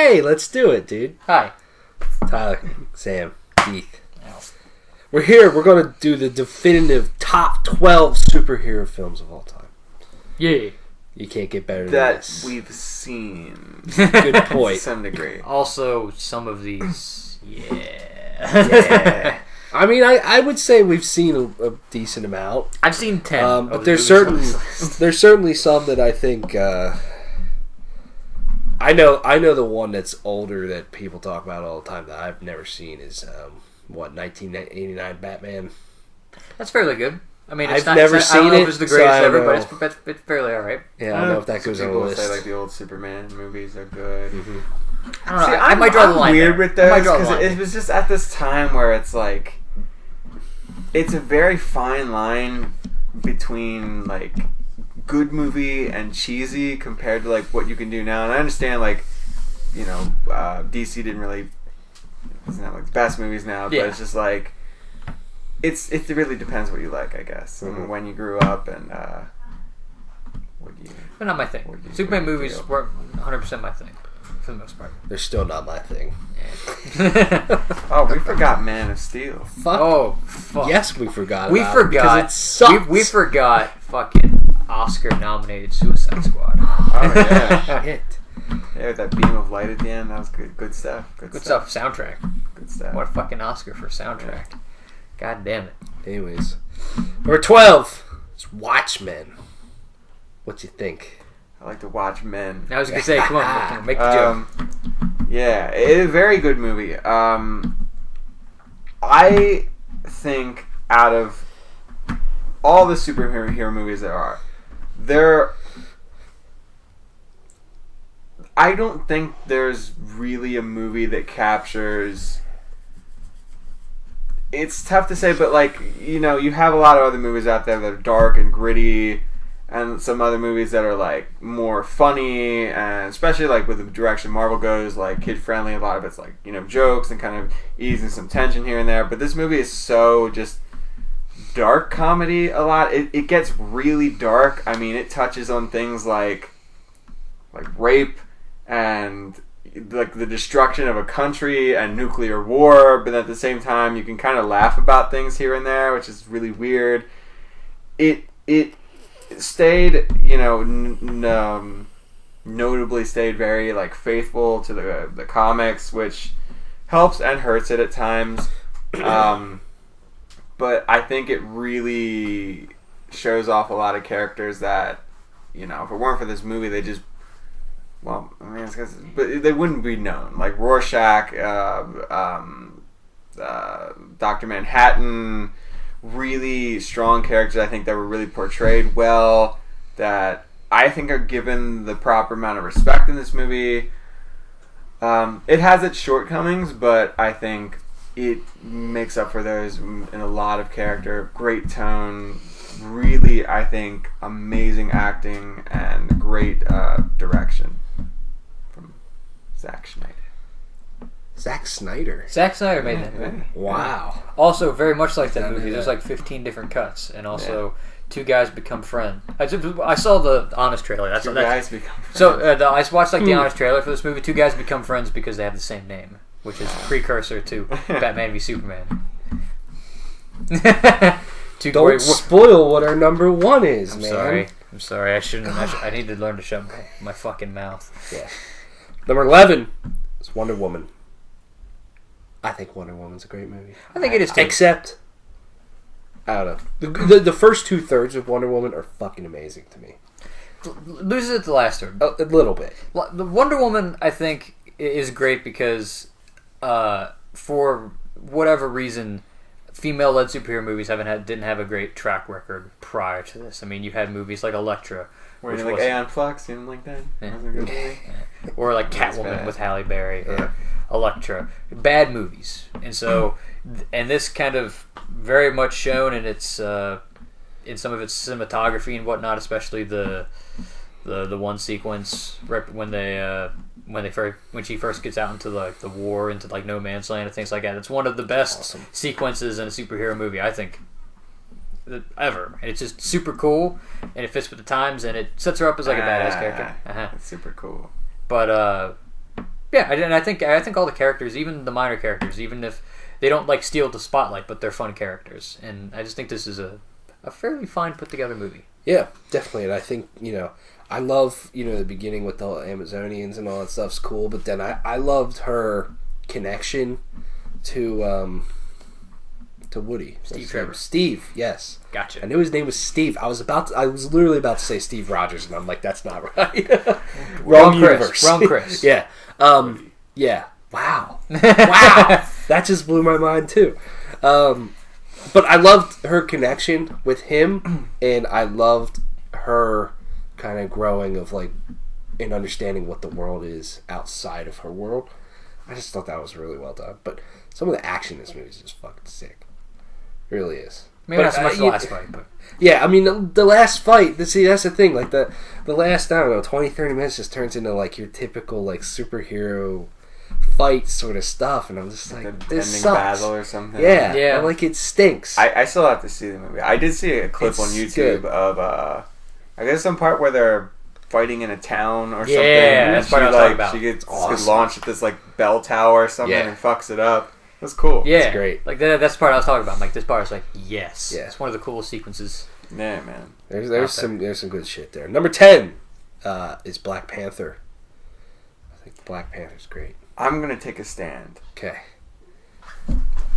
Hey, let's do it, dude. Hi. Tyler, Sam, Keith. We're here. We're going to do the definitive top 12 superhero films of all time. Yeah. You can't get better than That this. we've seen. Good point. To some degree. Also, some of these, Yeah. I mean, I would say we've seen a decent amount. I've seen 10. But of there's the movies on this certain list. there's certainly some that I think I know the one that's older that people talk about all the time that I've never seen is 1989 Batman. That's fairly good. I mean, I've not, never I seen don't know it, if it's the so greatest I don't ever, know. but it's fairly alright. Yeah, I don't know if that Some goes on the people list. say like the old Superman movies are good. Mm-hmm. I don't know. See, I might draw the I'm line weird there. with I might those draw the because line. it was just at this time where it's like it's a very fine line between like good movie and cheesy compared to like what you can do now. And I understand like DC doesn't have like the best movies now, but Yeah. it's just like it really depends what you like, I guess, and when you grew up and what you. But not my thing. Superman movies weren't 100% my thing, for the most part. They're still not my thing. Oh, we forgot Man of Steel. Fuck. Oh, fuck. Yes, we forgot. We about it forgot. because it sucks. We forgot fucking Oscar-nominated Suicide Squad. Oh yeah. Shit. Yeah, with that beam of light at the end, that was good. Good stuff. Good stuff. Soundtrack. Good stuff. What a fucking Oscar for soundtrack. God damn it. Anyways, number 12 is Watchmen. What you think? I like to watch men. I was gonna say, come on, make the joke. Yeah, it's a very good movie. I think out of all the superhero movies I don't think there's really a movie that captures. It's tough to say, but like you have a lot of other movies out there that are dark and gritty, and some other movies that are like more funny, and especially like with the direction Marvel goes, like kid friendly. A lot of it's like jokes and kind of easing some tension here and there. But this movie is so just dark comedy. A lot. It gets really dark. I mean, it touches on things like rape and like the destruction of a country and nuclear war, but at the same time you can kind of laugh about things here and there, which is really weird. It stayed, notably stayed very like faithful to the comics, which helps and hurts it at times. But I think it really shows off a lot of characters that, if it weren't for this movie, they just. Well, I mean, but they wouldn't be known. Like Rorschach, Dr. Manhattan, really strong characters, I think, that were really portrayed well, that I think are given the proper amount of respect in this movie. It has its shortcomings, but I think it makes up for those in a lot of character. Great tone, really, I think, amazing acting, and great direction. Zack Snyder. Zack Snyder. Zack Snyder made that movie. Wow. Also, very much like that I movie, knew there's that. like 15 different cuts, and also two guys become friends. I saw the Honest trailer. That's Two guys become friends. So I watched like the Honest trailer for this movie. Two guys become friends because they have the same name, which is precursor to Batman v Superman. Don't spoil what our number 1 is, I'm man. sorry. I shouldn't. I need to learn to shut my fucking mouth. Yeah. Number 11 is Wonder Woman. I think Wonder Woman's a great movie. I think it is too. Except, I don't know. The first 2/3 of Wonder Woman are fucking amazing to me. Loses at the last third. A little bit. The Wonder Woman, I think, is great because, for whatever reason, female-led superhero movies didn't have a great track record prior to this. I mean, you had movies like Elektra, Were you like Aeon Flux? You didn't like that? Yeah. Wasn't a good movie? or like That's Catwoman bad. with Halle Berry, or Elektra. Bad movies, and so, and this kind of very much shown in its in some of its cinematography and whatnot, especially the one sequence when she first gets out into like the war, into like no man's land and things like that. It's one of the best sequences in a superhero movie, I think, ever. And it's just super cool, and it fits with the times, and it sets her up as like a badass character. It's super cool. But Yeah, and I think all the characters, even the minor characters, even if they don't like steal the spotlight, but they're fun characters, and I just think this is a fairly fine put together movie. Yeah, definitely. And I think, I love, the beginning with the Amazonians and all that stuff's cool, but then I loved her connection to Woody. Steve Trevor. Steve, yes. Gotcha. I knew his name was Steve. I was literally about to say Steve Rogers, and I'm like, that's not right. Wrong universe. Wrong Chris. Yeah. Yeah. Wow. Wow. That just blew my mind, too. But I loved her connection with him, and I loved her kind of growing of like and understanding what the world is outside of her world. I just thought that was really well done. But some of the action in this movie is just fucking sick. It really is. Maybe not so much the last fight, but yeah, I mean the last fight. See, that's the thing. Like the last, I don't know, 20, 30 minutes just turns into like your typical like superhero fight sort of stuff, and I'm just like, this ending sucks. battle or something. Yeah. I'm like, it stinks. I still have to see the movie. I did see a clip on YouTube of I guess some part where they're fighting in a town or something. Yeah, that's what I was talking about. She gets launched at this like bell tower or something and fucks it up. That's cool. Yeah, it's great. Like that's the part I was talking about. Like this part is like, yes, yeah, it's one of the coolest sequences. Yeah, man. There's some good shit there. Number 10 is Black Panther. I think Black Panther's great. I'm gonna take a stand. Okay.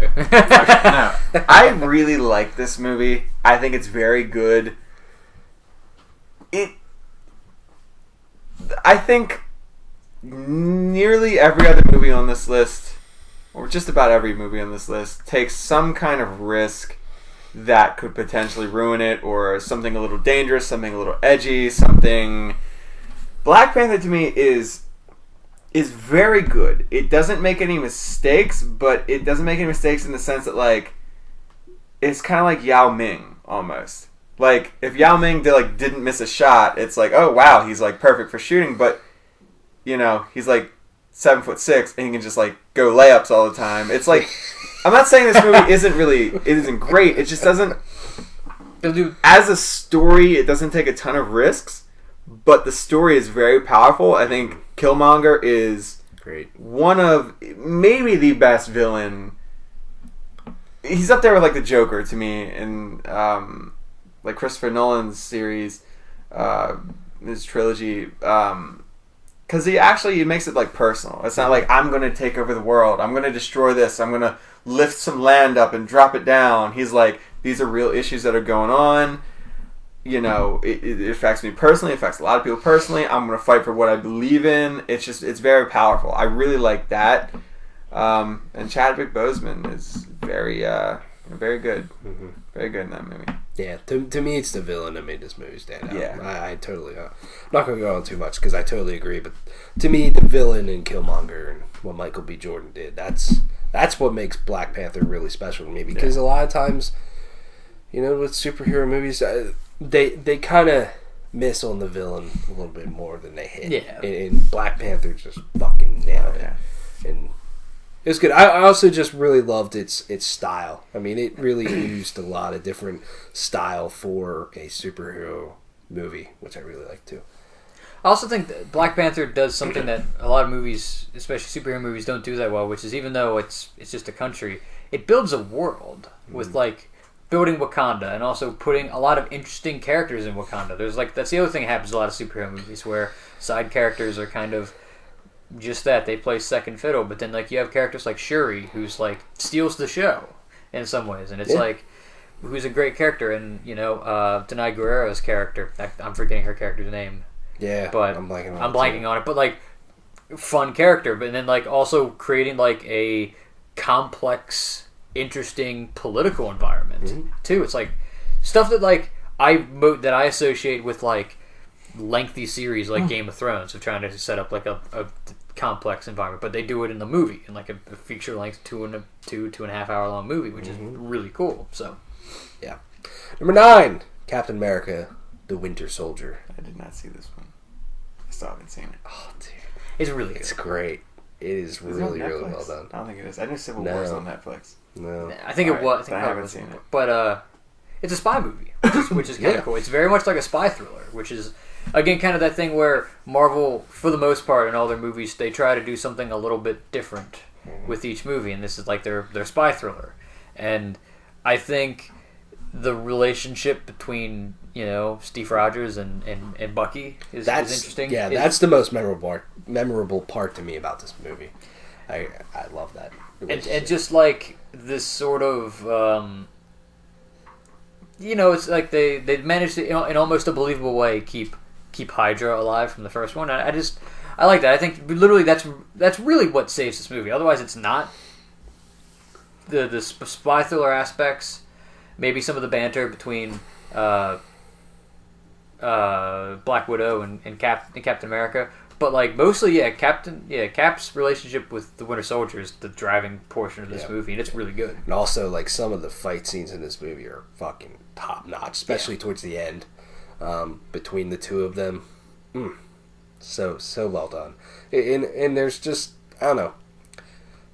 No, I really like this movie. I think it's very good. I think nearly every other movie on this list, or just about every movie on this list, takes some kind of risk that could potentially ruin it, or something a little dangerous, something a little edgy, something... Black Panther to me is very good. It doesn't make any mistakes, but it doesn't make any mistakes in the sense that, like, it's kind of like Yao Ming, almost. Like, if Yao Ming didn't miss a shot, it's like, oh, wow, he's, like, perfect for shooting, but, he's, like, 7'6", and he can just, like, go layups all the time. It's like, I'm not saying this movie isn't great, it just doesn't, as a story, it doesn't take a ton of risks, but the story is very powerful. I think Killmonger is great. One of maybe the best villain. He's up there with like the Joker to me, and like Christopher Nolan's series, his trilogy, because he makes it like personal. It's not like I'm gonna take over the world. I'm gonna destroy this. I'm gonna lift some land up and drop it down. He's like, these are real issues that are going on. It affects me personally. It affects a lot of people personally. I'm going to fight for what I believe in. It's very powerful. I really like that. And Chadwick Boseman is very good. Mm-hmm. Very good in that movie. Yeah, to me, it's the villain that made this movie stand out. Yeah. I totally... I'm not going to go on too much because I totally agree. But to me, the villain in Killmonger and what Michael B. Jordan did, that's what makes Black Panther really special to me. Because a lot of times, with superhero movies... They kind of miss on the villain a little bit more than they hit. Yeah. And Black Panther just fucking nailed it. Yeah. And it was good. I also just really loved its style. I mean, it really used a lot of different style for a superhero movie, which I really like too. I also think that Black Panther does something that a lot of movies, especially superhero movies, don't do that well, which is even though it's just a country, it builds a world with like... building Wakanda and also putting a lot of interesting characters in Wakanda. That's the other thing that happens in a lot of superhero movies where side characters are kind of just that. They play second fiddle, but then like you have characters like Shuri who's like steals the show in some ways, and it's like who's a great character, and Denai Guerrero's character. I'm forgetting her character's name. Yeah, but I'm blanking on it. But like fun character, but then like also creating like a complex, interesting political environment too. It's like stuff that like I associate with like lengthy series like Game of Thrones of trying to set up like a complex environment, but they do it in the movie in like a feature length 2.5 hour long movie, which is really cool. So yeah. Number 9, Captain America: The Winter Soldier. I did not see this one. I still haven't seen it. Oh, dude, it's really good. It's great. It is really well done. I don't think it is. I know Civil War's on Netflix. No, I think it was. I haven't seen it. But it's a spy movie, which is kind of cool. It's very much like a spy thriller, which is again, kind of that thing where Marvel, for the most part, in all their movies, they try to do something a little bit different with each movie, and this is like their spy thriller. And I think the relationship between Steve Rogers and Bucky is interesting. Yeah, that's the most memorable part to me about this movie. I love that. And just like this sort of, it's like they managed to, in almost a believable way, keep Hydra alive from the first one. I like that. I think literally that's really what saves this movie. Otherwise, it's not. The spy thriller aspects, maybe some of the banter between Black Widow and Captain America, but like mostly, Cap's relationship with the Winter Soldier is the driving portion of this movie, and it's really good. And also, like, some of the fight scenes in this movie are fucking top notch, especially towards the end, between the two of them. So well done. And there's just, I don't know,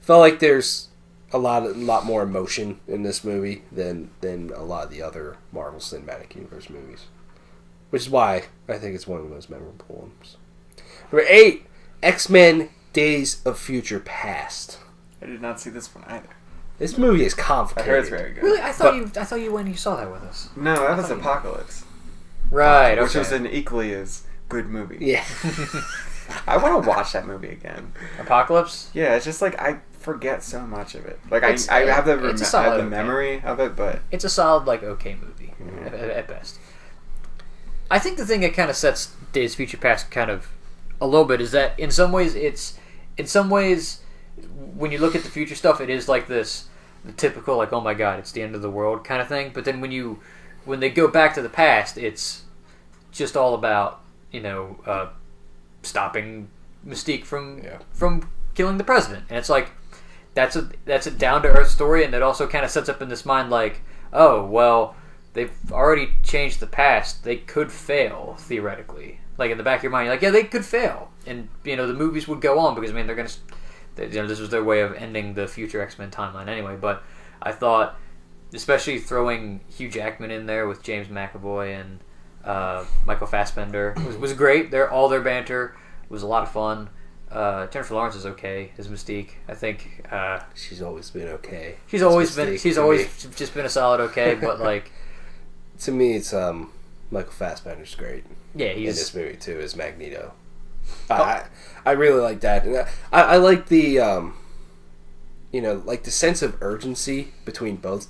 felt like there's a lot more emotion in this movie than a lot of the other Marvel Cinematic Universe movies, which is why I think it's one of the most memorable ones. Number 8, X-Men: Days of Future Past. I did not see this one either. This movie is I complicated. heard it's very good. Really, I thought you went and you saw that with us. No, that was Apocalypse. Right, Which okay. was an equally as good movie. Yeah. I want to watch that movie again. Apocalypse. Yeah, it's just like I forget so much of it. Like It's I have the a solid okay. memory of it, but It's a solid, like, okay movie at best. I think the thing that kind of sets Days of Future Past kind of a little bit is that in some ways when you look at the future stuff, it is like the typical, like, oh my god, it's the end of the world kind of thing. But then when they go back to the past, it's just all about stopping Mystique from killing the president, and it's like that's a down to earth story, and it also kind of sets up in this mind like, oh well, they've already changed the past, they could fail theoretically. Like in the back of your mind, you're like, yeah, they could fail, and the movies would go on because they're gonna, this was their way of ending the future X-Men timeline anyway. But I thought, especially throwing Hugh Jackman in there with James McAvoy and Michael Fassbender was great. All their banter was a lot of fun. Jennifer Lawrence is okay as Mystique. I think She's always been okay. She's always just been a solid okay. But like, to me, it's Michael Fassbender's great. Yeah, in this movie too as Magneto. I really like that, and I like the like the sense of urgency between both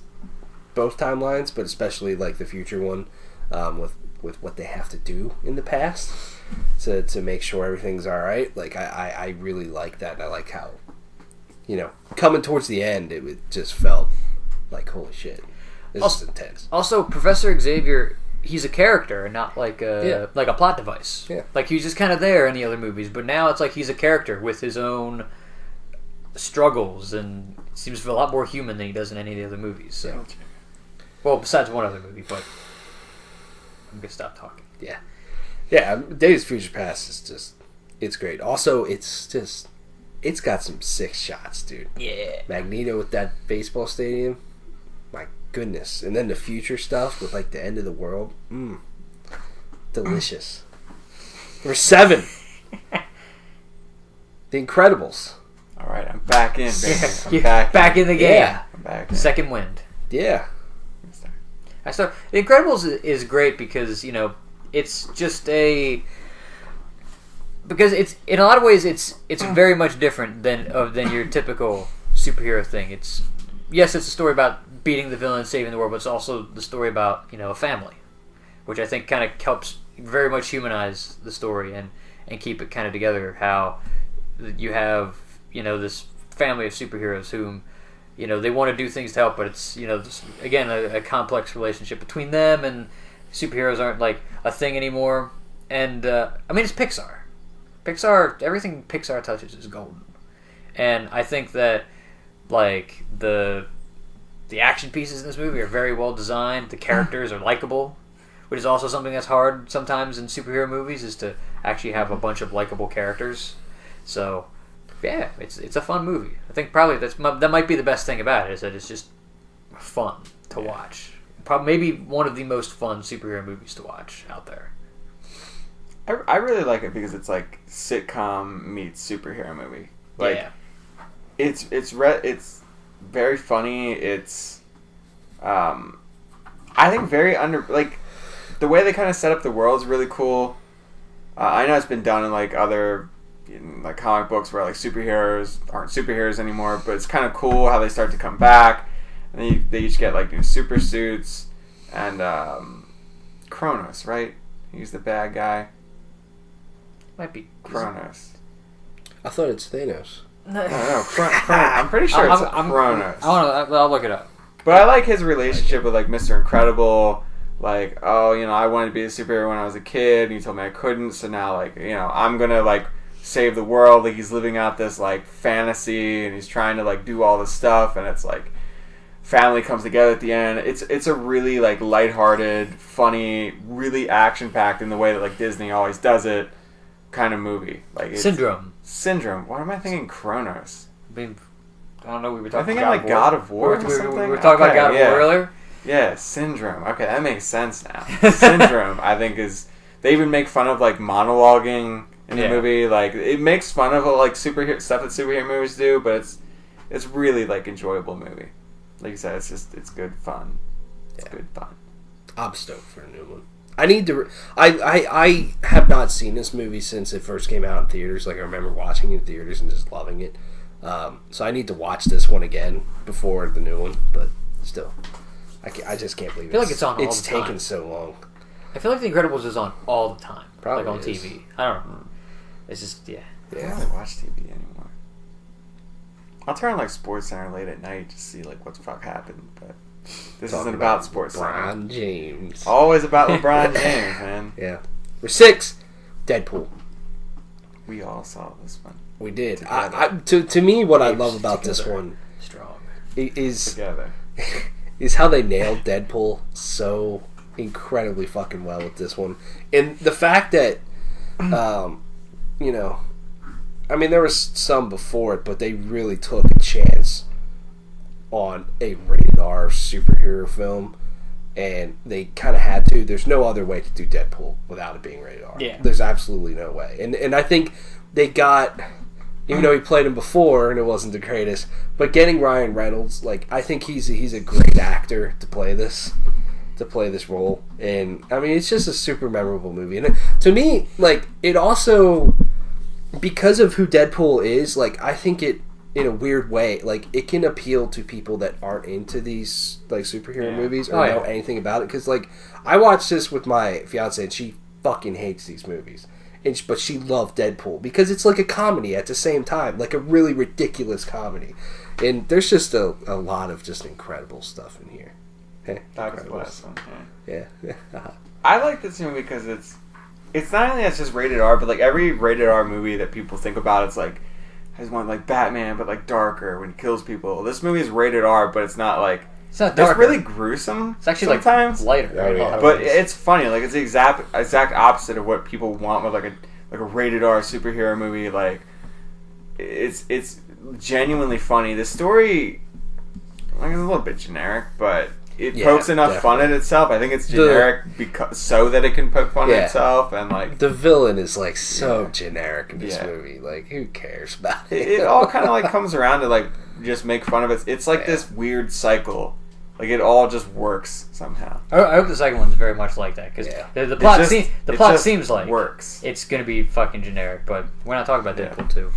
timelines, but especially like the future one, with what they have to do in the past to make sure everything's all right. Like I really like that, and I like how coming towards the end, it just felt like, holy shit, this is intense. Also, Professor Xavier, he's a character and not like a plot device. Yeah. Like he was just kind of there in the other movies, but now it's like he's a character with his own struggles and seems a lot more human than he does in any of the other movies. So, well, besides one other movie, but I'm gonna stop talking. Yeah. Days of Future Past is just, it's great. Also, it's got some sick shots, dude. Yeah. Magneto with that baseball stadium. My goodness. And then the future stuff with like the end of the world. Delicious. Number 7. The Incredibles. all right, I'm back in, baby. I'm back in the game. Yeah. I'm back in. Second wind. Yeah. The Incredibles is great because it's just because it's in a lot of ways it's very much different than your typical superhero thing. It's a story about beating the villain, saving the world, but it's also the story about a family, which I think kind of helps very much humanize the story and keep it kind of together. How you have this family of superheroes whom they want to do things to help, but it's again a complex relationship between them, and superheroes aren't like a thing anymore. And it's Pixar. Everything Pixar touches is golden, and I think that like the action pieces in this movie are very well designed. The characters are likable, which is also something that's hard sometimes in superhero movies, is to actually have a bunch of likable characters. So yeah, it's a fun movie. I think probably that might be the best thing about it, is that it's just fun to watch. Probably maybe one of the most fun superhero movies to watch out there. I really like it because it's like sitcom meets superhero movie. Like yeah. it's very funny. It's I think very like the way they kind of set up the world is really cool. I know it's been done in like other like comic books where like superheroes aren't superheroes anymore, but it's kind of cool how they start to come back, and they each get like new super suits, and Kronos, right? He's the bad guy. Might be Kronos. I thought it's Thanos. No, I'm pretty sure it's Kronos. I'll look it up. But I like his relationship with like Mr. Incredible. Like, oh, I wanted to be a superhero when I was a kid, and you told me I couldn't, so now like, I'm gonna like save the world. Like he's living out this like fantasy, and he's trying to like do all this stuff, and it's like family comes together at the end. It's a really like lighthearted, funny, really action packed in the way that like Disney always does it kind of movie. Like Syndrome. Why am I thinking Kronos? I mean, I don't know. We were talking. I think I'm like God of War. We were talking about God of War earlier. Yeah, Syndrome. Okay, that makes sense now. Syndrome, I think, is... They even make fun of, like, monologuing in the movie. Like, it makes fun of, like, superhero stuff that superhero movies do, but it's really, like, enjoyable movie. Like you said, it's good fun. It's good fun. I'm stoked for a new one. I need to... I have not seen this movie since it first came out in theaters. Like, I remember watching it in theaters and just loving it. So I need to watch this one again before the new one, but still... I just can't believe it. I feel like it's on all It's the time. taken so long. I feel like The Incredibles is on all the time. Probably like on is. TV. I don't know. It's just, yeah. I don't really watch TV anymore. I'll turn on, like, SportsCenter late at night to see, like, what the fuck happened, but this isn't about SportsCenter. LeBron James. Always about LeBron James, man. Yeah. We're 6. Deadpool. We all saw this one. We did. To me, what I love about this Together. one Strong. is Together. is how they nailed Deadpool so incredibly fucking well with this one. And the fact that, I mean, there was some before it, but they really took a chance on a rated R superhero film, and they kind of had to. There's no other way to do Deadpool without it being rated R. Yeah. There's absolutely no way. And I think they got... Even though he played him before and it wasn't the greatest, but getting Ryan Reynolds, like, I think he's a great actor to play this role, and I mean it's just a super memorable movie. And to me, like, it also, because of who Deadpool is, like, I think it, in a weird way, like, it can appeal to people that aren't into these like superhero movies or know anything about it. Because like I watched this with my fiance and she fucking hates these movies. But she loved Deadpool because it's like a comedy at the same time, like a really ridiculous comedy. And there's just a lot of just incredible stuff in here. Hey, That was the last one. Yeah. I like this movie because it's not only that's just rated R, but like every rated R movie that people think about, it's like has one like Batman, but like darker when he kills people. This movie is rated R, but it's not like It's not darker. it's really gruesome. It's actually sometimes. like lighter. Oh, yeah. But it's funny. Like it's the exact opposite of what people want with like a rated R superhero movie. Like it's genuinely funny. The story, like, is a little bit generic, but it pokes enough fun at itself. I think it's generic because so that it can poke fun at itself, and like the villain is like so generic in this movie. Like, who cares about it? It all kind of like comes around to like just make fun of it. It's like this weird cycle. Like it all just works somehow. I hope the second one's very much like that because the plot seems like works. It's going to be fucking generic, but we're not talking about Deadpool 2.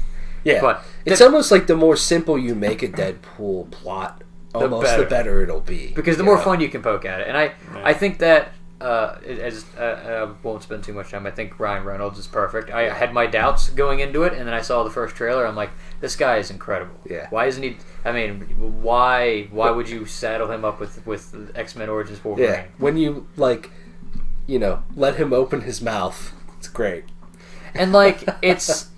Yeah, but it's almost like the more simple you make a Deadpool plot, the better it'll be. Because the more fun you can poke at it. And I think that, I won't spend too much time, I think Ryan Reynolds is perfect. I had my doubts going into it, and then I saw the first trailer, I'm like, this guy is incredible. Yeah. Why isn't he... I mean, why would you saddle him up with X-Men Origins Wolverine? Yeah, when you, like, let him open his mouth, it's great. And, like, it's...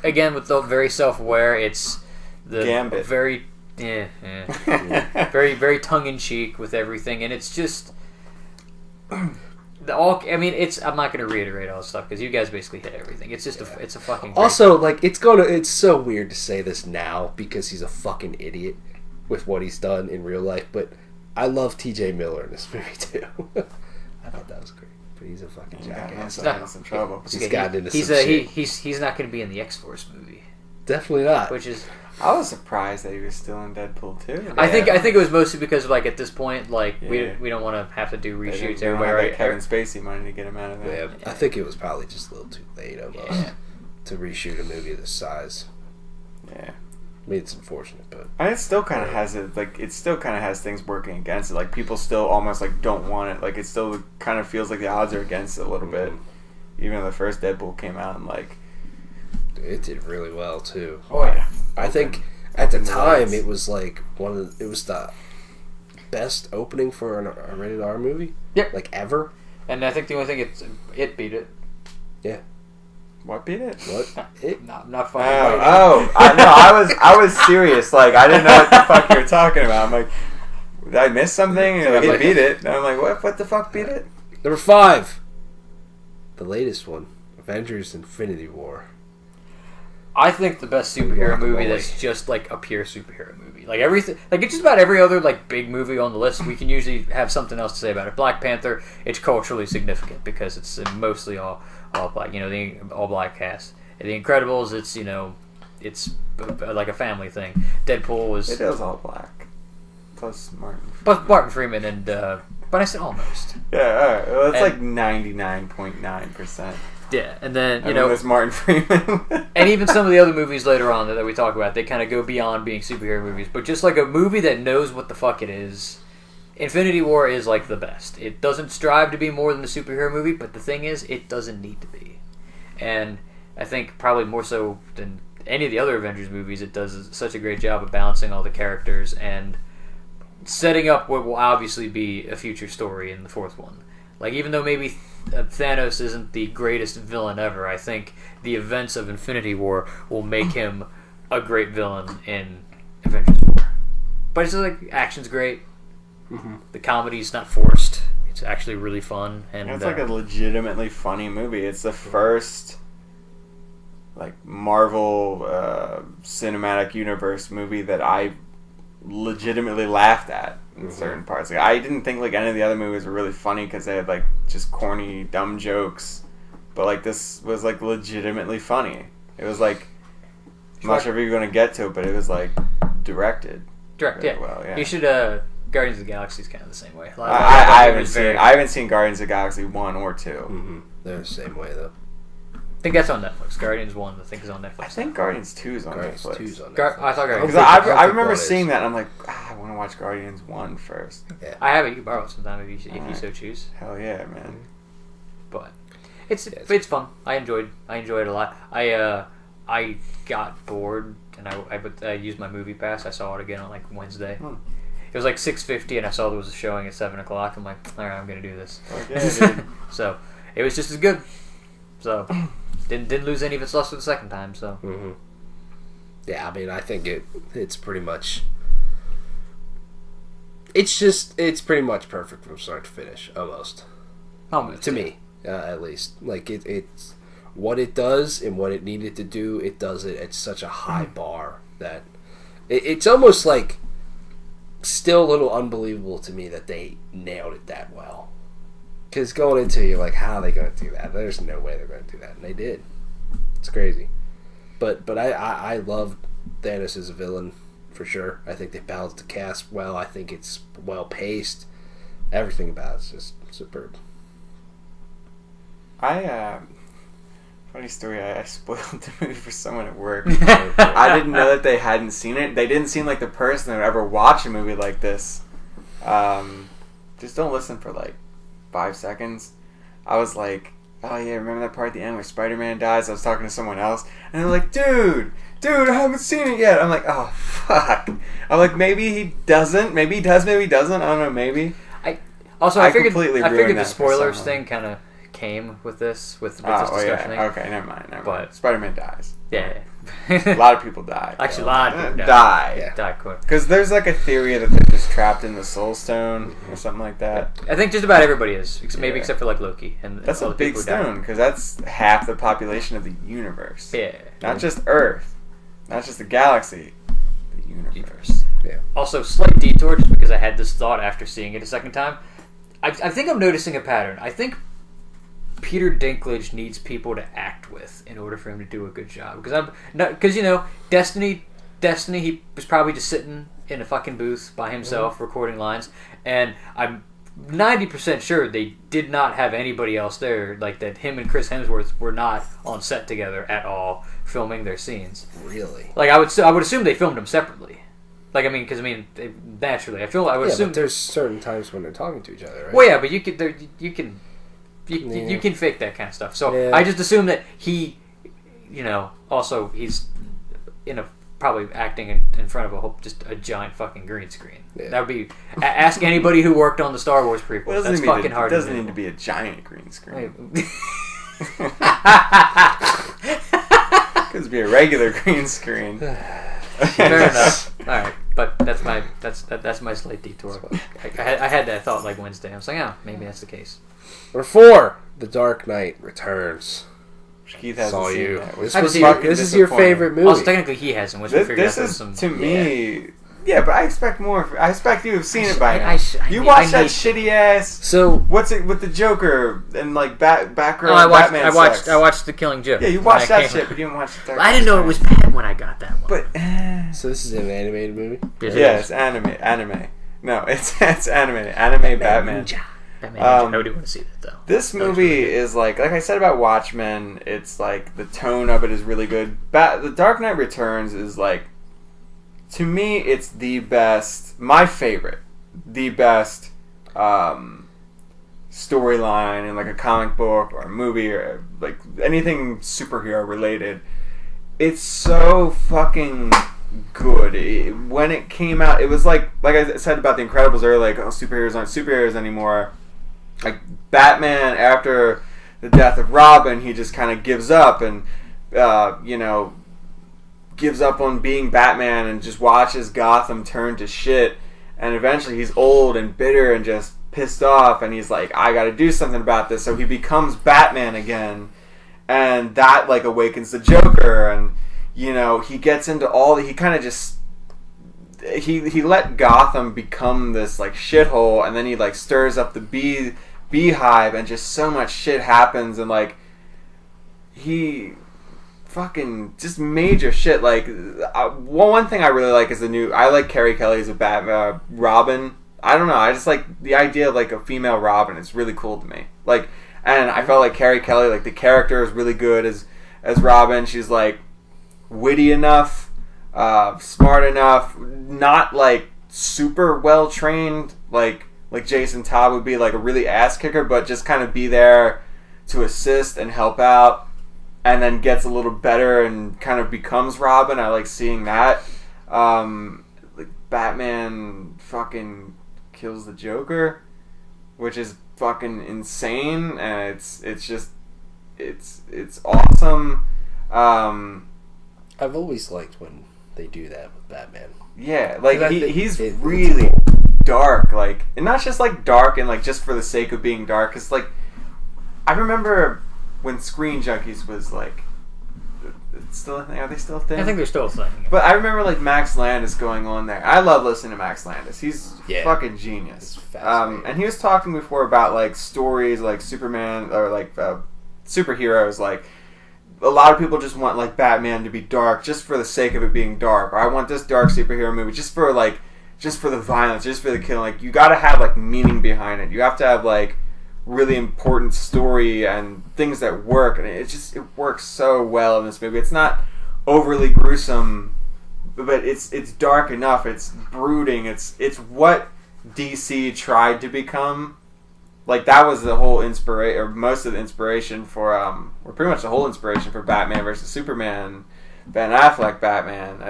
Again, with the very self-aware, it's the Gambit. very, very, very tongue-in-cheek with everything, and it's just I mean, I'm not going to reiterate all this stuff because you guys basically hit everything. It's just it's a fucking. Also, like, it's so weird to say this now because he's a fucking idiot with what he's done in real life, but I love T.J. Miller in this movie too. I thought that was great. He's a fucking He got jackass. himself in some trouble. He's gotten into he's some shit. he's not going to be in the X-Force movie, Definitely not. which is I was surprised that he was still in Deadpool 2. I think it was mostly because like at this point like Yeah. we don't want to have to do They reshoots. don't have Everybody that Kevin Spacey money to get him out of there. Yeah, I think it was probably just a little too late almost Yeah. to reshoot a movie this size. Yeah. I mean, it's unfortunate, but And it still kind of has things working against it. Like people still almost like don't want it. Like it still kind of feels like the odds are against it a little bit. Even though the first Deadpool came out and like it did really well too. oh yeah, I think at the open time lights. it was like it was the best opening for a rated R movie. Yep. Like ever. and I think the only thing it beat it. Yeah. what beat it? What? I'm not fucking. I was serious. Like I didn't know what the fuck you were talking about. I'm like, did I miss something? And like, it beat it. And I'm like, what the fuck beat it? Number 5. The latest one. Avengers Infinity War. I think the best superhero movie Guacamole. that's just like a pure superhero movie. Like everything, like it's just about every other like big movie on the list. We can usually have something else to say about it. Black Panther, it's culturally significant because it's mostly all black. You know, the all black cast. The Incredibles, it's like a family thing. Deadpool was, It is all black. Plus Martin. but Martin Freeman and but I said almost. Yeah, all right. Well, it's And- like 99.9%. Yeah, and then It's Martin Freeman. and even some of the other movies later on that we talk about, they kind of go beyond being superhero movies. But just like a movie that knows what the fuck it is, Infinity War is like the best. It doesn't strive to be more than a superhero movie, but the thing is, it doesn't need to be. And I think probably more so than any of the other Avengers movies, it does such a great job of balancing all the characters and setting up what will obviously be a future story in the fourth one. Like, even though maybe Thanos isn't the greatest villain ever, I think the events of Infinity War will make him a great villain in Avengers 4. But it's just like, action's great. Mm-hmm. The comedy's not forced. It's actually really fun. And It's like a legitimately funny movie. It's the first like Marvel cinematic universe movie that I legitimately laughed at in certain parts. Like, I didn't think like any of the other movies were really funny because they had like just corny, dumb jokes. But like this was like legitimately funny. It was like I'm not sure if you're going to get to it, but it was like directed. direct, very yeah. well, yeah. You should. Guardians of the Galaxy is kind of the same way. I haven't seen Guardians of the Galaxy 1 or 2. Mm-hmm. They're the same way though. I think that's on Netflix. Guardians 1, I think, is on Netflix. I think Guardians 2 is on Guardians Netflix. 2's on Gar- Netflix. I thought Guardians- Because don't think I remember one is. seeing that and I'm like, I want to watch Guardians 1 first. Yeah. I have it. You can borrow it sometime if you Alright. so choose. Hell yeah, man. But it's Yeah, it's fun. I enjoyed it a lot. I got bored and I used my movie pass. I saw it again on like Wednesday. It was like 6:50 and I saw there was a showing at 7 o'clock. I'm like, all right, I'm gonna do this. Okay, dude. So it was just as good. So didn't lose any of its luster the second time. So Mm-hmm. Yeah, I mean, I think it's pretty much. It's pretty much perfect from start to finish, almost. almost, To me, at least. Like, it's what it does and what it needed to do, it does it at such a high bar that it's almost like still a little unbelievable to me that they nailed it that well. Because going into it, you're like, how are they going to do that? There's no way they're going to do that. And they did. It's crazy. But I love Thanos as a villain, for sure. I think they balanced the cast well. I think it's well paced. Everything about it's just superb. Funny story, I spoiled the movie for someone at work. I didn't know that they hadn't seen it. They didn't seem like the person that would ever watch a movie like this. Just don't listen for like 5 seconds. I was like, oh yeah, remember that part at the end where Spider-Man dies? I was talking to someone else, and they're like, dude, I haven't seen it yet. I'm like, oh, fuck. I'm like, maybe he doesn't. Maybe he does, maybe he doesn't. I don't know, maybe. I I figured completely the ruined that for spoilers someone. thing kind of came with this this Oh, discussion thing. yeah. Okay, never mind. But- Spider-Man dies. Yeah. A lot of people die. Actually, a lot of people die. Yeah. Die quick. Because there's like a theory that they're just trapped in the Soul Stone or something like that. I think just about everybody is, maybe Yeah. except for like Loki and That's all a the big people who died. stone because that's half the population of the universe. Yeah. Not just Earth, not just the galaxy, the universe. Yeah. Also, slight detour just because I had this thought after seeing it a second time. I think I'm noticing a pattern. I think Peter Dinklage needs people to act with in order for him to do a good job. Because Destiny, he was probably just sitting in a fucking booth by himself recording lines, and I'm 90% sure they did not have anybody else there. Like that, him and Chris Hemsworth were not on set together at all, filming their scenes. Really? Like I would assume they filmed them separately. Like naturally, I would assume but there's certain times when they're talking to each other, right? Well, yeah, but you can fake that kind of stuff. So I just assume that he, also he's probably acting in front of just a giant fucking green screen. Yeah. That would be ask anybody who worked on the Star Wars prequels. That's fucking hard. It doesn't need to be a giant green screen. It could be a regular green screen. Fair enough. All right, but that's my slight detour. I had that thought like Wednesday. I was like, maybe that's the case. Number 4, The Dark Knight Returns. Keith hasn't seen you. that. This is your favorite movie. Also, technically, he hasn't. Which This is to me. Yeah, but I expect more. I expect you have seen it by now. You watched that shitty ass. So what's it with the Joker and like background? I watched The Killing Joke. Yeah, you watched that shit, but you didn't watch the Dark Knight. I didn't know it was bad when I got that one. But so this is an animated movie. Yeah, it's anime. No, it's animated. Anime Batman. Nobody want to see that though. This movie is like I said about Watchmen. It's like the tone of it is really good. The Dark Knight Returns is like, to me, it's the best. My favorite, the best storyline in like a comic book or a movie or like anything superhero related. It's so fucking good. When it came out, it was like I said about The Incredibles earlier, like, superheroes aren't superheroes anymore. Like Batman, after the death of Robin, he just kind of gives up and gives up on being Batman and just watches Gotham turn to shit. And eventually he's old and bitter and just pissed off, and he's like, I gotta do something about this. So he becomes Batman again, and that like awakens the Joker, and he gets into he kind of just he let Gotham become this like shithole, and then he like stirs up the beehive, and just so much shit happens, and like he fucking just major shit. Like one thing I really like is I like Carrie Kelly as a Robin. I don't know, I just like the idea of like a female Robin. It's really cool to me. Like, and I felt like Carrie Kelly, like the character is really good as Robin. She's like witty enough, smart enough, not like super well trained like Jason Todd would be, like a really ass kicker, but just kind of be there to assist and help out, and then gets a little better and kind of becomes Robin. I like seeing that. Like Batman fucking kills the Joker, which is fucking insane, and it's awesome. I've always liked when they do that with Batman. Yeah, like he's really dark, like, and not just like dark and like just for the sake of being dark. It's like, I remember when Screen Junkies was like, it's still a thing. Are they still a thing? I think they're still a thing. But I remember like Max Landis going on there. I love listening to Max Landis. He's fucking genius. And he was talking before about like stories like Superman or like superheroes. Like, a lot of people just want like Batman to be dark just for the sake of it being dark. Or I want this dark superhero movie just for the violence, just for the killing. Like, you gotta have like meaning behind it. You have to have like really important story and things that work, and it works so well in this movie. It's not overly gruesome, but it's dark enough. It's brooding. It's what DC tried to become. Like, that was the whole inspiration, or most of the inspiration for, or pretty much the whole inspiration for Batman versus Superman, Ben Affleck Batman.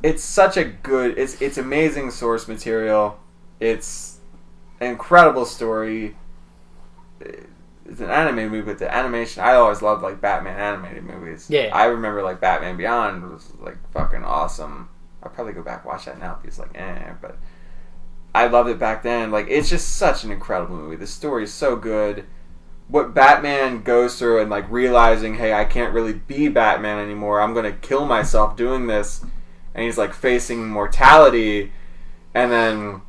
It's such a good, it's amazing source material. It's an incredible story. It's an anime movie, but the animation, I always loved like Batman animated movies. Yeah. I remember like Batman Beyond was like fucking awesome. I'll probably go back and watch that now because like but I loved it back then. Like, it's just such an incredible movie. The story is so good. What Batman goes through and like realizing, hey, I can't really be Batman anymore. I'm gonna kill myself doing this, and he's like facing mortality, and then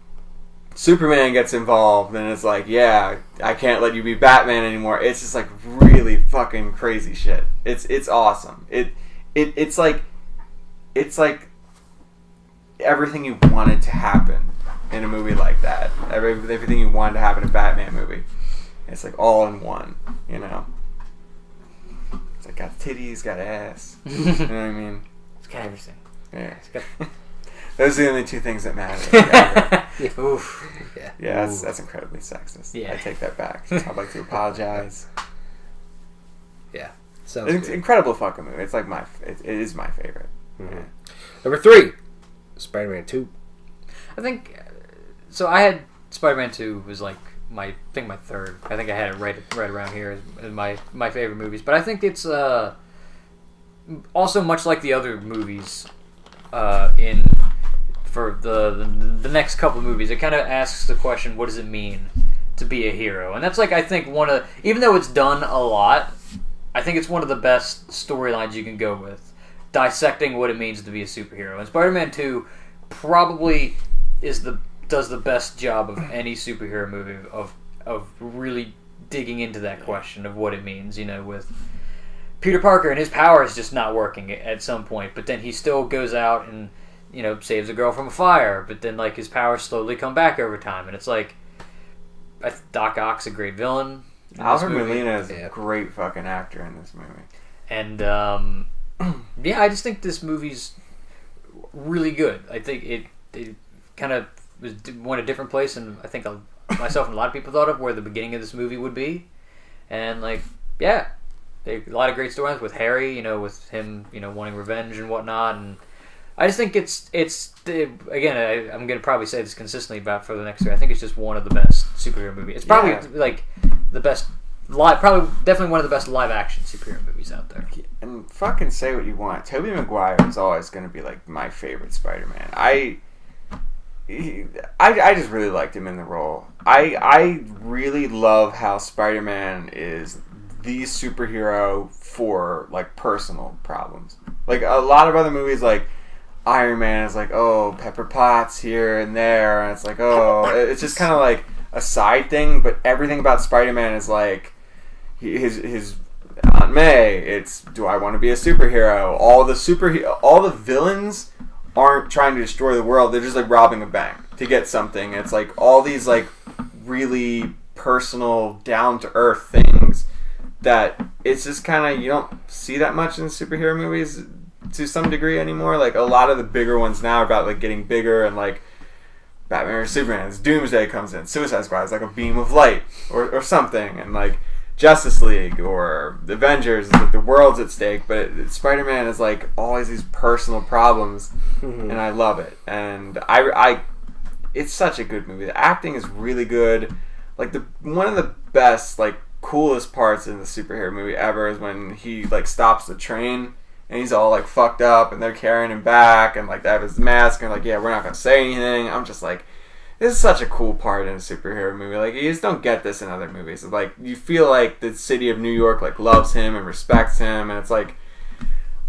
Superman gets involved, and it's like, yeah, I can't let you be Batman anymore. It's just like really fucking crazy shit. It's awesome. It's like everything you wanted to happen in a movie like that. Everything you wanted to happen in a Batman movie. It's like all in one, you know. It's like got titties, got ass. You know what I mean? It's got everything. Yeah. It's got... Those are the only two things that matter. Oof. Yeah, that's incredibly sexist. Yeah. I take that back. I'd like to apologize. Yeah. Sounds It's good. incredible fucking movie. It's like it is my favorite. Mhm. Yeah. Number 3, Spider-Man 2. I think so. I had Spider-Man 2 was like my third. I think I had it right around here as my favorite movies. But I think it's also much like the other movies for the next couple of movies. It kind of asks the question, what does it mean to be a hero? And that's like, I think even though it's done a lot, I think it's one of the best storylines you can go with, dissecting what it means to be a superhero. And Spider-Man 2 probably does the best job of any superhero movie of really digging into that question of what it means, you know, with Peter Parker and his power is just not working at some point, but then he still goes out and, you know, saves a girl from a fire, but then like his powers slowly come back over time, and it's like Doc Ock's a great villain. Alfred Molina is a great fucking actor in this movie. And yeah, I just think this movie's really good. I think it kind of went a different place than I think myself and a lot of people thought of where the beginning of this movie would be. And like, yeah, a lot of great storylines with Harry, you know, with him, you know, wanting revenge and whatnot. And I just think it's again, I'm going to probably say this consistently for the next year. I think it's just one of the best superhero movies. It's probably like the best definitely one of the best live action superhero movies out there. And fucking say what you want, Tobey Maguire is always going to be like my favorite Spider-Man. I just really liked him in the role. I really love how Spider-Man is the superhero for like personal problems. Like a lot of other movies, like Iron Man is like, oh, Pepper Potts here and there, and it's like, oh, it's just kind of like a side thing. But everything about Spider-Man is like his Aunt May. It's, do I want to be a superhero? All the villains aren't trying to destroy the world. They're just like robbing a bank to get something. It's like all these like really personal, down to earth things that it's just kind of, you don't see that much in superhero movies to some degree anymore. Like a lot of the bigger ones now are about like getting bigger, and like Batman or Superman's Doomsday comes in, Suicide Squad is like a beam of light or something, and like Justice League or the Avengers is like the world's at stake, but Spider-Man is like always these personal problems, and I love it. And I it's such a good movie. The acting is really good. Like one of the best, like coolest parts in the superhero movie ever is when he like stops the train and he's all like fucked up and they're carrying him back and like they have his mask and like, yeah, we're not gonna say anything. I'm just like, this is such a cool part in a superhero movie. Like, you just don't get this in other movies. Like, you feel like the city of New York like loves him and respects him, and it's like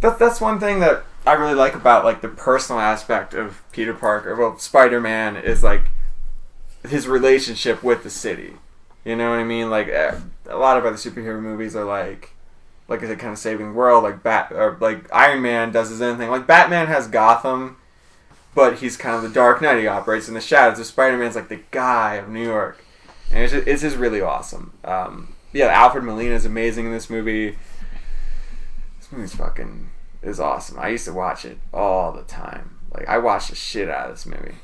that's one thing that I really like about like the personal aspect of Peter Parker, well, Spider-Man, is like his relationship with the city. You know what I mean? Like a lot of other superhero movies are like I said, kind of saving the world. Like Iron Man does his own thing. Like Batman has Gotham, but he's kind of the Dark Knight. He operates in the shadows. So Spider-Man's like the guy of New York, and it's just really awesome. Yeah, Alfred Molina is amazing in this movie. This movie's is awesome. I used to watch it all the time. Like I watched the shit out of this movie.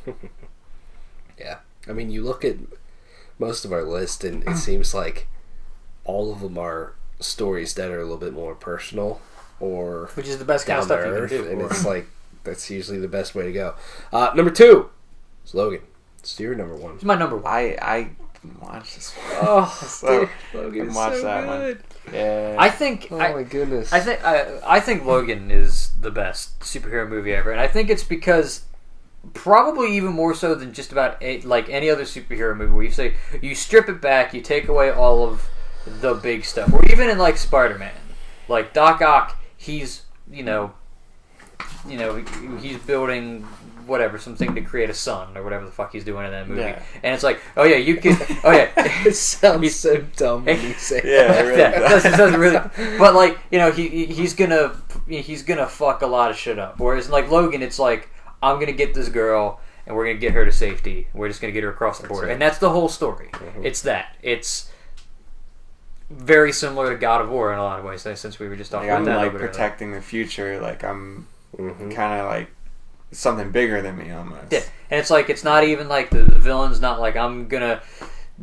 Yeah, I mean, you look at most of our list, and it seems like all of them are stories that are a little bit more personal, or which is the best kind of stuff you can do. And it's like that's usually the best way to go. Number 2 is Logan. It's your number 1. It's my number 1. I didn't watch this one. Oh, so Logan is watch so that good. One. Yeah. I think. Oh my goodness. I think Logan is the best superhero movie ever, and I think it's because probably even more so than just about like any other superhero movie, where you strip it back, you take away all of the big stuff, or even in like Spider-Man, like Doc Ock, he's he's building whatever, something to create a sun or whatever the fuck he's doing in that movie. Yeah. And it's like, oh yeah, you can. Oh yeah, It sounds so dumb when you say Yeah, it really does. it doesn't really. But like, you know, he's gonna fuck a lot of shit up. Whereas like Logan, it's like, I'm gonna get this girl and we're gonna get her to safety. We're just gonna get her across the border, and that's the whole story. Mm-hmm. It's that. It's very similar to God of War in a lot of ways. Since we were just talking Like, about I'm that, like over there. protecting the future. Like I'm Mhm. kind of like something bigger than me almost. Yeah, and it's like it's not even like the villain's not like I'm gonna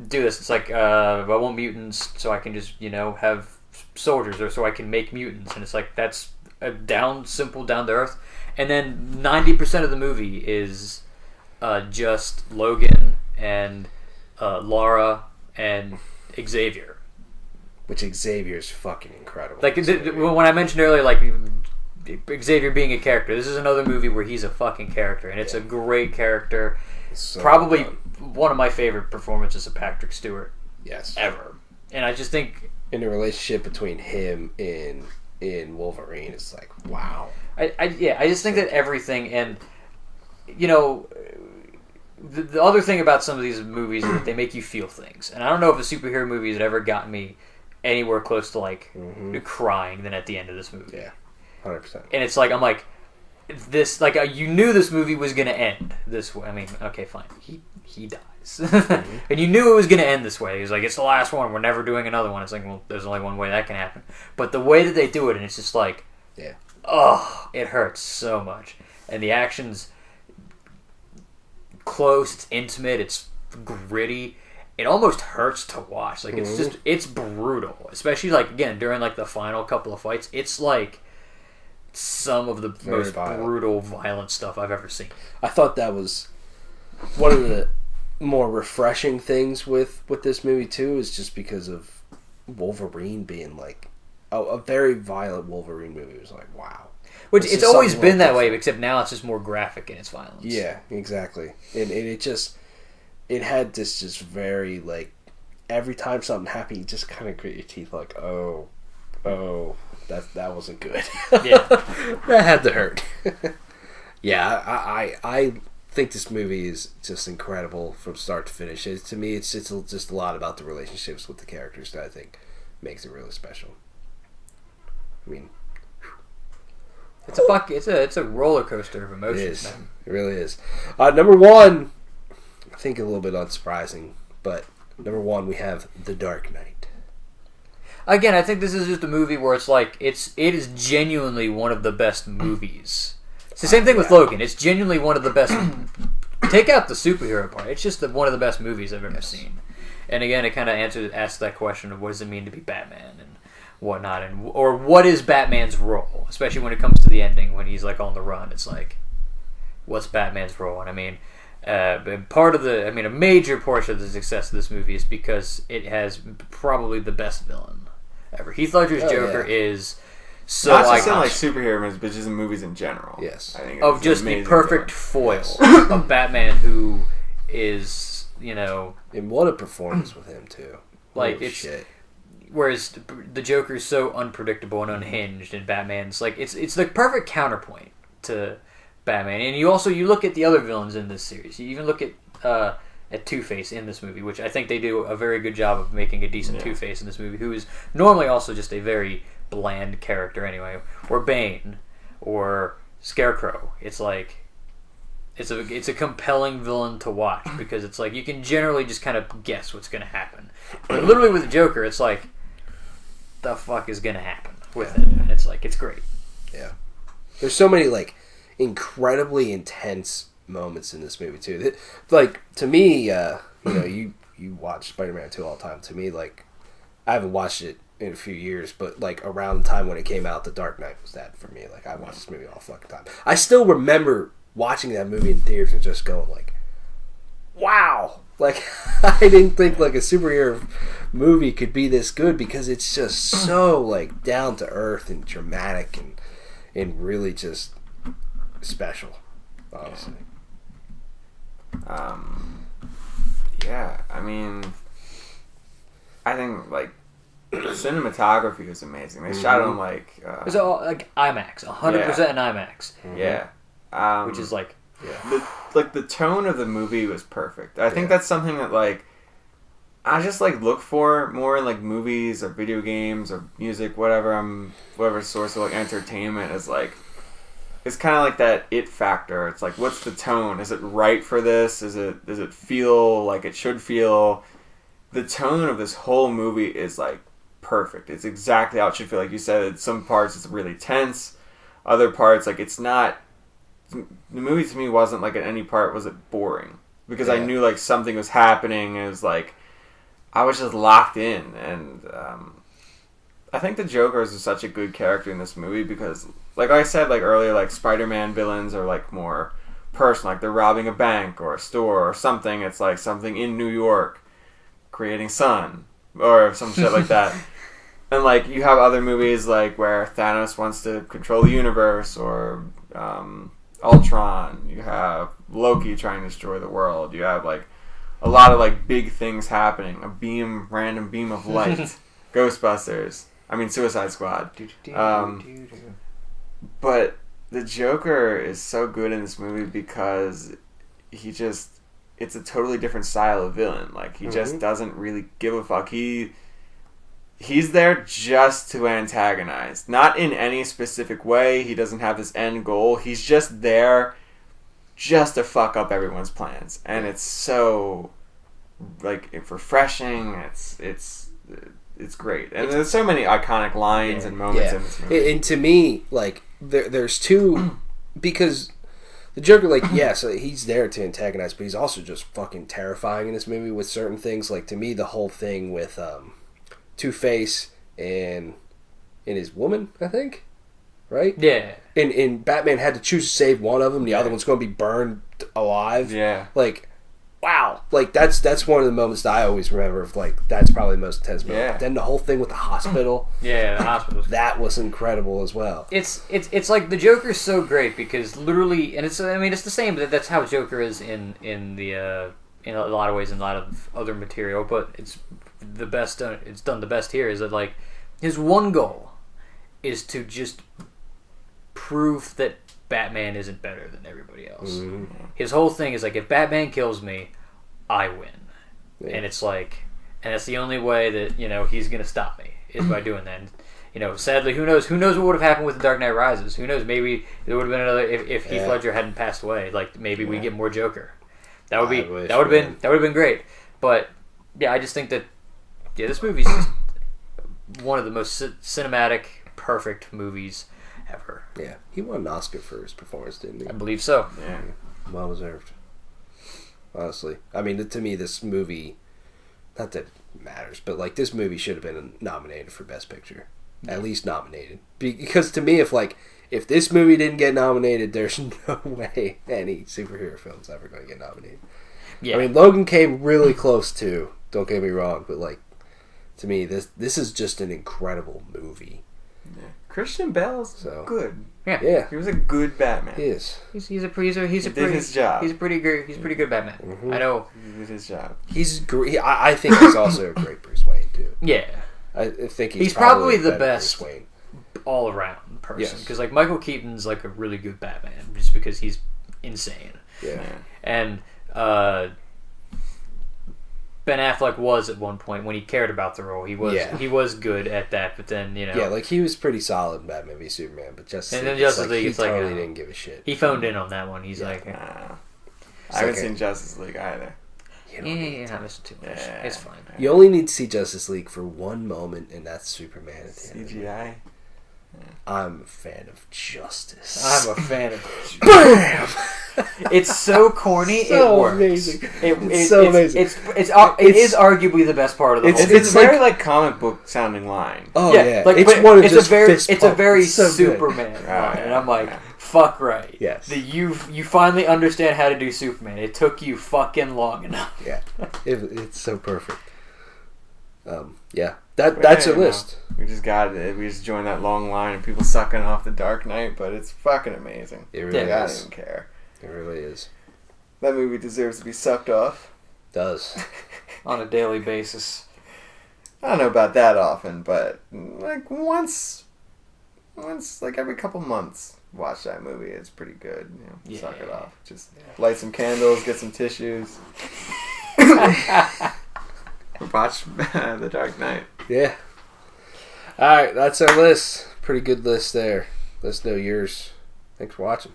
do this. It's like I want mutants so I can just have soldiers or so I can make mutants, and it's like that's a simple down to earth. And then 90% of the movie is just Logan and Laura and Xavier. Which Xavier's fucking incredible. Like when I mentioned earlier, like Xavier being a character, this is another movie where he's a fucking character, and it's a great character. So Probably fun. one of my favorite performances of Patrick Stewart Yes. ever. And I just think In the relationship between him and Wolverine is like, wow. I just think that everything, and the other thing about some of these movies is that they make you feel things. And I don't know if a superhero movie has ever gotten me anywhere close to like crying than at the end of this movie. Yeah. 100%. And it's like, I'm like, this, like, you knew this movie was going to end this way. I mean, okay, fine. He dies. And you knew it was going to end this way. He was like, it's the last one. We're never doing another one. It's like, well, there's only one way that can happen. But the way that they do it, and it's just like, Yeah. oh, it hurts so much. And the action's close, it's intimate, it's gritty. It almost hurts to watch. Like, it's just, it's brutal. Especially, like, again, during, like, the final couple of fights. It's, like, some of the most violent. brutal, violent stuff I've ever seen. I thought that was one of the more refreshing things with this movie, too, is just because of Wolverine being, like, a very violent Wolverine movie. It was like, wow. Which, This it's is always something been that different. way, except now it's just more graphic in its violence. Yeah, exactly. And it just, it had this just very, like, every time something happened, you just kind of grit your teeth like, oh, that wasn't good. Yeah. That had to hurt. Yeah, I think this movie is just incredible from start to finish. To me, it's just a lot about the relationships with the characters that I think makes it really special. I mean, It's a roller coaster of it emotions, is. man. It really is. Number one, I think a little bit unsurprising, but number one, we have The Dark Knight. Again, I think this is just a movie where it's like it is genuinely one of the best movies. It's the same thing with Logan. It's genuinely one of the best. Take out the superhero part. It's just one of the best movies I've ever seen. And again, it kind of asks that question of what does it mean to be Batman and whatnot, or what is Batman's role, especially when it comes to the ending when he's like on the run. It's like, what's Batman's role? And I mean, a major portion of the success of this movie is because it has probably the best villain ever. Heath Ledger's Joker is so Not just in iconic. like superhero movies, but just in movies in general. Yes. I think Of it's just an the amazing perfect villain. foil of Batman, who is, And what a performance with him, too. Like, Holy it's- shit. whereas the Joker is so unpredictable and unhinged, and Batman's like it's the perfect counterpoint to Batman. And you look at the other villains in this series. You even look at Two-Face in this movie, which I think they do a very good job of making a decent Two-Face in this movie, who is normally also just a very bland character anyway. Or Bane, or Scarecrow. It's like it's a compelling villain to watch because it's like you can generally just kind of guess what's going to happen. But literally with the Joker, it's like, the fuck is going to happen with it? And it's like, it's great. Yeah. There's so many, like, incredibly intense moments in this movie, too. Like, to me, you watch Spider-Man 2 all the time. To me, like, I haven't watched it in a few years, but, like, around the time when it came out, The Dark Knight was that for me. Like, I watched this movie all fucking time. I still remember watching that movie in theaters and just going, like, wow! Like, I didn't think, like, a superhero movie could be this good because it's just so, like, down to earth and dramatic and really just special, honestly. Yeah, I mean, I think like the cinematography was amazing. They shot on It's all like IMAX, 100% in IMAX, yeah, which is like the tone of the movie was perfect. I think Yeah. that's something that like I just like look for more in like movies or video games or music, whatever source of like entertainment is like. It's kind of like that it factor. It's like, what's the tone? Is it right for this? Does it feel like it should feel? The tone of this whole movie is like perfect. It's exactly how it should feel. Like you said, some parts it's really tense. Other parts like it's not. The movie to me wasn't like at any part was it boring because I Yeah. knew like something was happening. It was like I was just locked in, and I think the Joker is such a good character in this movie because, like I said like earlier, like Spider-Man villains are like more personal, like they're robbing a bank or a store or something. It's like something in New York, creating sun or some shit like that. And like you have other movies like where Thanos wants to control the universe or Ultron. You have Loki trying to destroy the world. You have like a lot of like big things happening. Random beam of light. Ghostbusters. I mean Suicide Squad. But the Joker is so good in this movie because it's a totally different style of villain. Like he just doesn't really give a fuck. He's there just to antagonize. Not in any specific way. He doesn't have this end goal. He's just there just to fuck up everyone's plans. And it's so like refreshing. It's great. And there's so many iconic lines and moments in this movie. And to me, like there's two because the Joker, like, yes, he's there to antagonize, but he's also just fucking terrifying in this movie with certain things. Like, to me, the whole thing with Two-Face and his woman, I think, right? Yeah. And Batman had to choose to save one of them. The other one's going to be burned alive. Yeah. Like, wow. Like, that's one of the moments that I always remember of, like, that's probably the most intense moment. Yeah. Then the whole thing with the hospital. Yeah, the hospital. That was incredible as well. It's like the Joker's so great because literally, and it's the same, but that's how Joker is in a lot of ways in a lot of other material, but it's the best. It's done the best here. Is that like his one goal is to just prove that Batman isn't better than everybody else. Mm-hmm. His whole thing is like, if Batman kills me, I win, and it's like, and that's the only way that he's gonna stop me is by doing that. And, sadly, who knows what would have happened with The Dark Knight Rises? Who knows? Maybe there would have been another if Heath Ledger hadn't passed away. Like maybe we get more Joker. That would have been great. But yeah, I just think that this movie's just one of the most cinematic, perfect movies ever. Yeah. He won an Oscar for his performance, didn't he? I believe so. Yeah. Well deserved. Honestly. I mean, to me, this movie, not that it matters, but like this movie should have been nominated for Best Picture. At least nominated. Because to me, if this movie didn't get nominated, there's no way any superhero film's ever going to get nominated. Yeah. I mean, Logan came really close too. Don't get me wrong, but like, to me, this is just an incredible movie. Yeah. Christian Bale's good. Yeah, He was a good Batman. he is. He's He did his job. He's a pretty good Batman. Mm-hmm. I know. He did his job. He's great. I think he's also a great Bruce Wayne too. Yeah. I think He's probably the better best Bruce Wayne. all around person Yes. because like Michael Keaton's like a really good Batman just because he's insane. Yeah. And Ben Affleck was at one point when he cared about the role. He was good at that, but then Yeah, like he was pretty solid in Batman v Superman, but And then Justice League, he it's like, totally didn't give a shit. he phoned in on that one. He's like, I haven't okay. seen Justice League either. You, you're not missing too much. Yeah. It's fine. you only need to see Justice League for one moment, and that's Superman at the end. CGI. I'm a fan of justice. I'm a fan of it. Bam! It's so corny. So it works. amazing. It's so amazing. It is arguably the best part of the whole. It's very like comic book sounding line. Oh yeah, like it's but one of it's just a very fist it's a pump. very It's so good. Superman line, and I'm like, fuck right. Yes. You finally understand how to do Superman. It took you fucking long enough. Yeah, it's so perfect. Yeah, that's a list. We just got it. We just joined that long line of people sucking off the Dark Knight, but it's fucking amazing. It really I don't is. even care. It really is. That movie deserves to be sucked off. Does. On a daily basis. I don't know about that often, but like once like every couple months. watch that movie. It's pretty good. You know, suck it Yeah. off. Just light some candles, get some tissues. Watch The Dark Knight. Yeah. All right, that's our list. Pretty good list there. Let us know yours. Thanks for watching.